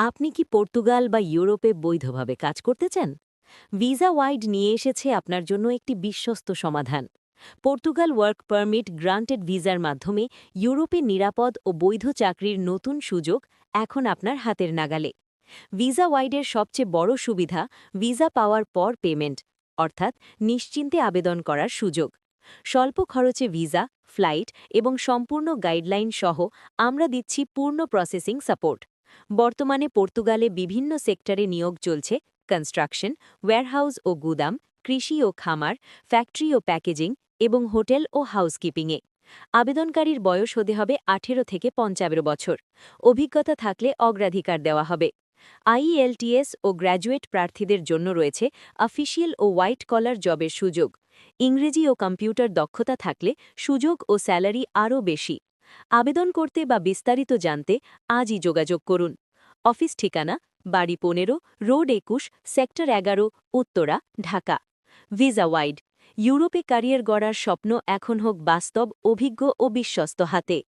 আপনি কি পর্তুগাল বা ইউরোপে বৈধভাবে কাজ করতে চান? ভিসা ওয়াইড নিয়ে এসেছে আপনার জন্য একটি বিশ্বস্ত সমাধান। পর্তুগাল ওয়ার্ক পারমিট গ্রান্টেড ভিসার মাধ্যমে ইউরোপে নিরাপদ ও বৈধ চাকরির নতুন সুযোগ এখন আপনার হাতের নাগালে। ভিসা ওয়াইডের সবচেয়ে বড় সুবিধা ভিসা পাওয়ার পর পেমেন্ট, অর্থাৎ নিশ্চিন্তে আবেদন করার সুযোগ। স্বল্প খরচে ভিসা, ফ্লাইট এবং সম্পূর্ণ গাইডলাইন সহ আমরা দিচ্ছি পূর্ণ প্রসেসিং সাপোর্ট। বর্তমানে পর্তুগালে বিভিন্ন সেক্টরে নিয়োগ চলছে: কনস্ট্রাকশন, ওয়্যারহাউস ও গুদাম, কৃষি ও খামার, ফ্যাক্টরি ও প্যাকেজিং এবং হোটেল ও হাউসকিপিংয়ে। আবেদনকারীর বয়স হতে হবে 18 থেকে 55 বছর। অভিজ্ঞতা থাকলে অগ্রাধিকার দেওয়া হবে। আইইএলটিএস ও গ্র্যাজুয়েট প্রার্থীদের জন্য রয়েছে অফিসিয়াল ও হোয়াইট কলার জবের সুযোগ। ইংরেজি ও কম্পিউটার দক্ষতা থাকলে সুযোগ ও স্যালারি আরও বেশি। আবেদন করতে বা বিস্তারিত জানতে আজই যোগাযোগ করুন। অফিস ঠিকানা: বাড়ি 15, road 21, sector 11, Uttara, Dhaka. Visa wide ইউরোপে ক্যারিয়ার গড়ার স্বপ্ন এখন হোক বাস্তব, অভিজ্ঞ ও বিশ্বস্ত হাতে।